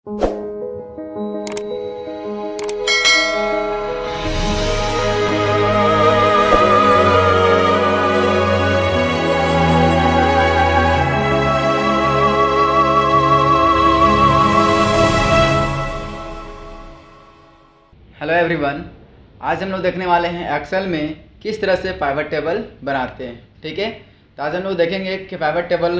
Hello everyone, आज हम लोग देखने वाले हैं एक्सेल में किस तरह से पाइवट टेबल बनाते हैं। ठीक है, तो आज हम लोग देखेंगे कि पाइवट टेबल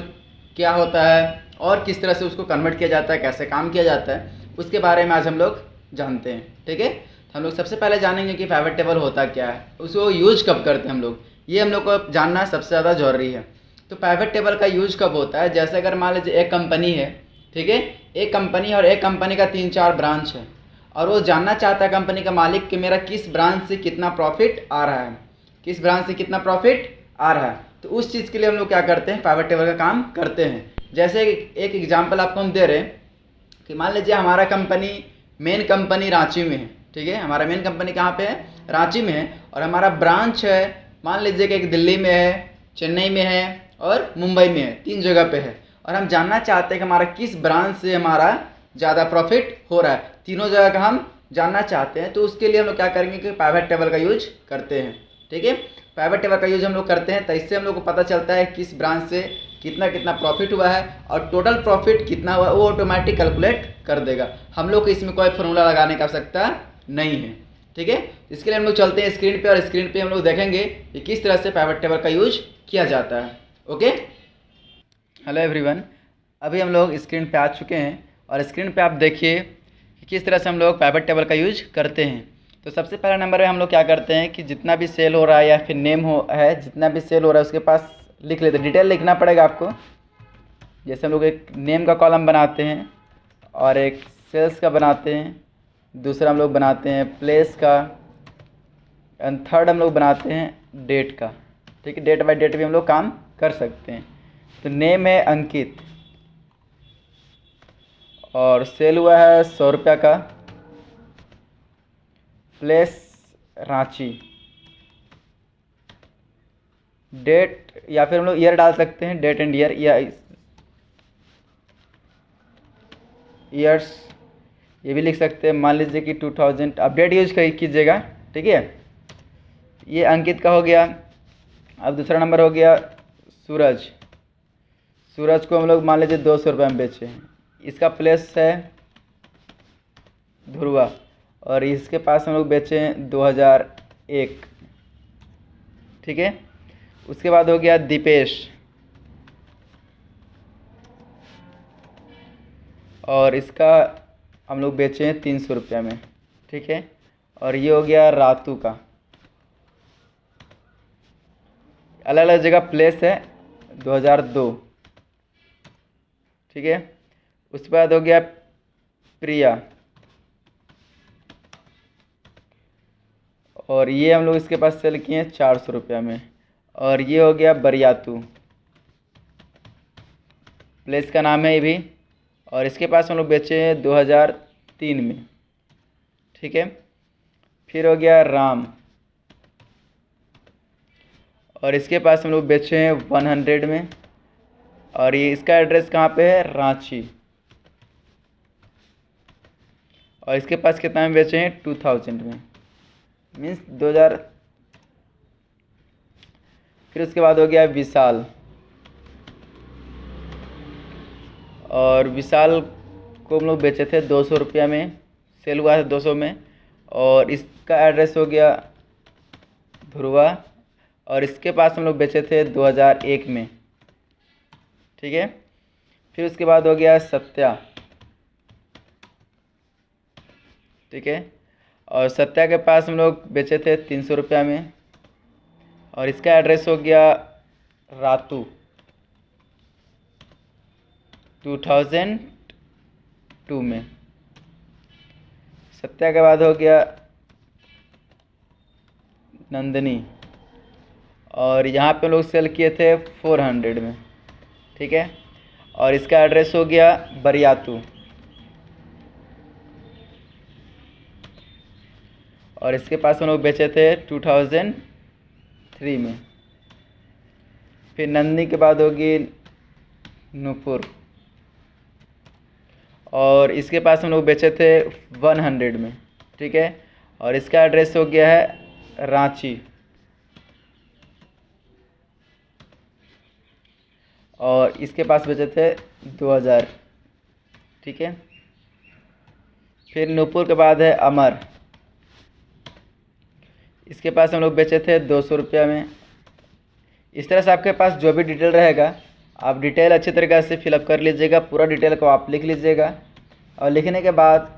क्या होता है और किस तरह से उसको कन्वर्ट किया जाता है, कैसे काम किया जाता है, उसके बारे में आज हम लोग जानते हैं। ठीक है, तो हम लोग सबसे पहले जानेंगे कि पाइवट टेबल होता क्या है, उसको यूज कब करते हैं हम लोग, ये हम लोग को जानना सबसे ज़्यादा ज़रूरी है। तो पाइवट टेबल का यूज कब होता है, जैसे अगर मान लीजिए एक कंपनी है, ठीक है, एक कंपनी और एक कंपनी का 3-4 ब्रांच है और वो जानना चाहता है कंपनी का मालिक कि मेरा किस ब्रांच से कितना प्रॉफिट आ रहा है, किस ब्रांच से कितना प्रॉफिट आ रहा है। तो उस चीज़ के लिए हम लोग क्या करते हैं, पाइवट टेबल का काम करते हैं। जैसे एक एग्जांपल आपको हम दे रहे हैं कि मान लीजिए हमारा कंपनी मेन कंपनी रांची में है। ठीक है, हमारा मेन कंपनी कहाँ पे है, रांची में है, और हमारा ब्रांच है मान लीजिए कि एक दिल्ली में है, चेन्नई में है और मुंबई में है, 3 जगह पे है। और हम जानना चाहते हैं कि हमारा किस ब्रांच से हमारा ज़्यादा प्रॉफिट हो रहा है, तीनों जगह का हम जानना चाहते हैं। तो उसके लिए हम लोग क्या करेंगे कि पाइवट टेबल का यूज करते हैं। ठीक है, पाइवट टेबल का यूज हम लोग करते हैं, तो इससे हम लोग को पता चलता है किस ब्रांच से कितना कितना प्रॉफिट हुआ है और टोटल प्रॉफिट कितना हुआ वो ऑटोमेटिक कैलकुलेट कर देगा। हम लोग को इसमें कोई फॉर्मूला लगाने की आवश्यकता नहीं है। ठीक है, इसके लिए हम लोग चलते हैं स्क्रीन पे और स्क्रीन पे हम लोग देखेंगे कि किस तरह से पाइवट टेबल का यूज किया जाता है। ओके, हेलो एवरीवन, अभी हम लोग स्क्रीन पे आ चुके हैं और स्क्रीन पे आप देखिए कि किस तरह से हम लोग पाइवट टेबल का यूज करते हैं। तो सबसे पहला नंबर में हम लोग क्या करते हैं कि जितना भी सेल हो रहा है या फिर नेम हो है, जितना भी सेल हो रहा है उसके पास लिख लेते हैं। डिटेल लिखना पड़ेगा आपको। जैसे हम लोग एक नेम का कॉलम बनाते हैं और एक सेल्स का बनाते हैं, दूसरा हम लोग बनाते हैं प्लेस का, एंड थर्ड हम लोग बनाते हैं डेट का। ठीक है, डेट बाय डेट भी हम लोग काम कर सकते हैं। तो नेम है अंकित और सेल हुआ है 100 रुपये का, प्लेस रांची, डेट या फिर हम लोग ईयर डाल सकते हैं, डेट एंड ईयर या ईयर्स ये भी लिख सकते हैं। मान लीजिए कि 2000 अपडेट यूज कीजिएगा। ठीक है, ये अंकित का हो गया। अब दूसरा नंबर हो गया सूरज। सूरज को हम लोग मान लीजिए 200 रुपये में बेचे हैं। इसका प्लेस है ध्रुवा और इसके पास हम लोग बेचे हैं 2001। ठीक है, उसके बाद हो गया दीपेश और इसका हम लोग बेचे हैं 300 रुपये में। ठीक है, और ये हो गया रातू का। अलग अलग जगह प्लेस है 2002। ठीक है, उसके बाद हो गया प्रिया और ये हम लोग इसके पास सेल किए हैं 400 रुपये में। और ये हो गया बरियातू, प्लेस का नाम है ये भी, और इसके पास हम लोग बेचे हैं 2003 में। ठीक है, फिर हो गया राम और इसके पास हम लोग बेचे हैं 100 में, और ये इसका एड्रेस कहाँ पे है, रांची, और इसके पास कितना में बेचे हैं 2000 में, मीन्स 2000। फिर उसके बाद हो गया विशाल और विशाल को हम लोग बेचे थे 200 रुपया में, सेल हुआ है 200 में, और इसका एड्रेस हो गया ध्रुवा और इसके पास हम लोग बेचे थे 2001 में। ठीक है, फिर उसके बाद हो गया सत्या। ठीक है, और सत्या के पास हम लोग बेचे थे 300 रुपया में, और इसका एड्रेस हो गया रातू 2002 में। सत्या के बाद हो गया नंदनी और यहाँ पे लोग सेल किए थे 400 में। ठीक है, और इसका एड्रेस हो गया बरियातू, और इसके पास हम लोग बेचे थे 2003 में। फिर नंदनी के बाद होगी नूपुर और इसके पास हम लोग बेचे थे 100 में, ठीक है। और इसका एड्रेस हो गया है रांची, और इसके पास बेचे थे 2000, ठीक है। फिर नूपुर के बाद है अमर, इसके पास हम लोग बेचे थे 200 रुपया में। इस तरह से आपके पास जो भी डिटेल रहेगा आप डिटेल अच्छी तरीके से फिलअप कर लीजिएगा, पूरा डिटेल को आप लिख लीजिएगा, और लिखने के बाद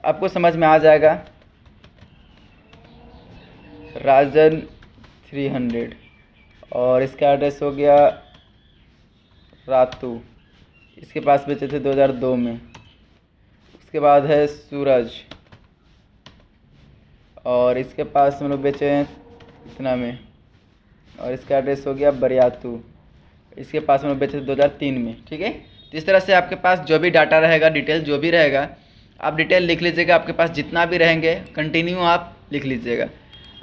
आपको समझ में आ जाएगा राजन 300, और इसका एड्रेस हो गया रातू, इसके पास बेचे थे 2002 में। उसके बाद है सूरज, और इसके पास हम लोग बेचे हैं इतना में, और इसका एड्रेस हो गया बरियातू, इसके पास हम लोग बेचे थे 2003 में, ठीक है। तो इस तरह से आपके पास जो भी डाटा रहेगा, डिटेल जो भी रहेगा आप डिटेल लिख लीजिएगा, आपके पास जितना भी रहेंगे कंटिन्यू आप लिख लीजिएगा।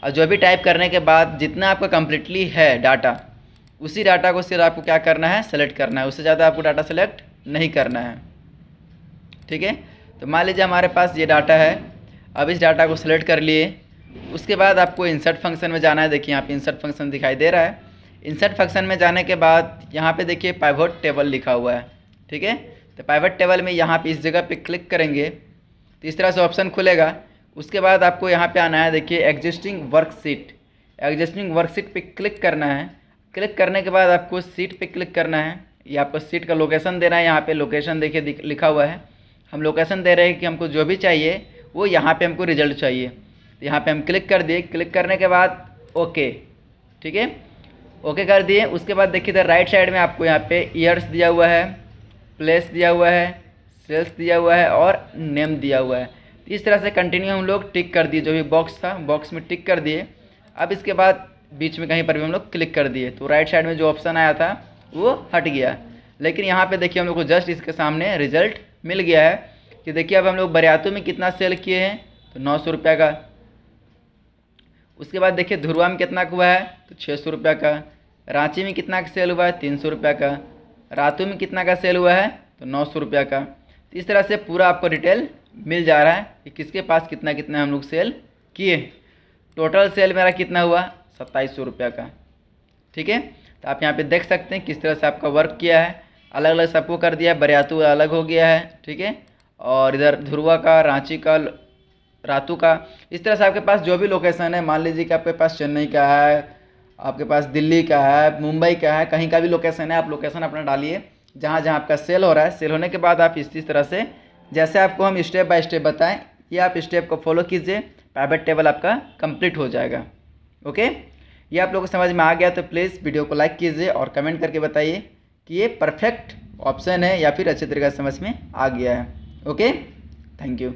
और जो भी टाइप करने के बाद जितना आपका कम्प्लीटली है डाटा, उसी डाटा को सिर्फ आपको क्या करना है, सेलेक्ट करना है, उससे ज़्यादा आपको डाटा सेलेक्ट नहीं करना है, ठीक है। तो मान लीजिए हमारे पास ये डाटा है, अब इस डाटा को सिलेक्ट कर लिए, उसके बाद आपको इंसर्ट फंक्शन में जाना है। देखिए यहाँ पे इंसर्ट फंक्शन दिखाई दे रहा है। इंसर्ट फंक्शन में जाने के बाद यहाँ पे देखिए पाइवट टेबल लिखा हुआ है, ठीक है। तो पाइवट टेबल में यहाँ पे इस जगह पे क्लिक करेंगे तो इस तरह से ऑप्शन खुलेगा। उसके बाद आपको यहाँ पे आना है, देखिए एग्जिस्टिंग वर्कशीट, एग्जिस्टिंग वर्कशीट पे क्लिक करना है। क्लिक करने के बाद आपको सीट पे क्लिक करना है, ये आपको सीट का लोकेशन देना है। यहाँ पे लोकेशन देखिए लिखा हुआ है, हम लोकेशन दे रहे हैं कि हमको जो भी चाहिए वो यहाँ पे हमको रिजल्ट चाहिए। तो यहाँ पे हम क्लिक कर दिए, क्लिक करने के बाद ओके, ठीक है, ओके कर दिए। उसके बाद देखिए इधर राइट साइड में आपको यहाँ पे ईयर्स दिया हुआ है, प्लेस दिया हुआ है, सेल्स दिया हुआ है और नेम दिया हुआ है। तो इस तरह से कंटिन्यू हम लोग टिक कर दिए, जो भी बॉक्स था बॉक्स में टिक कर दिए। अब इसके बाद बीच में कहीं पर भी हम लोग क्लिक कर दिए तो राइट साइड में जो ऑप्शन आया था वो हट गया। लेकिन यहाँ पे देखिए हम लोग को जस्ट इसके सामने रिजल्ट मिल गया है कि देखिए अब हम लोग बरियातू में कितना सेल किए हैं, तो 900 रुपये का। उसके बाद देखिए धुरवा में कितना हुआ है, तो 600 रुपये का। रांची में कितना का सेल हुआ है, 300 रुपये का। रातू में कितना का सेल हुआ है, तो 900 रुपये का। तो इस तरह से पूरा आपको डिटेल मिल जा रहा है कि किसके पास कितना कितना हम लोग सेल किए। टोटल सेल मेरा कितना हुआ, 2700 रुपये का, ठीक है। तो आप यहाँ पे देख सकते हैं किस तरह से आपका वर्क किया है, अलग अलग सबको कर दिया है। बरियातू अलग हो गया है, ठीक है, और इधर धुरवा का, रांची का, रातू का। इस तरह से आपके पास जो भी लोकेशन है, मान लीजिए कि आपके पास चेन्नई का है, आपके पास दिल्ली का है, मुंबई का है, कहीं का भी लोकेशन है, आप लोकेशन अपना डालिए जहाँ जहाँ आपका सेल हो रहा है। सेल होने के बाद आप इस तरह से जैसे आपको हम स्टेप बाय स्टेप बताएं, ये आप स्टेप को फॉलो कीजिए, पाइवट टेबल आपका कंप्लीट हो जाएगा। ओके, ये आप लोगों को समझ में आ गया तो प्लीज़ वीडियो को लाइक कीजिए और कमेंट करके बताइए कि ये परफेक्ट ऑप्शन है या फिर अच्छे तरीके से समझ में आ गया है। Okay, thank you.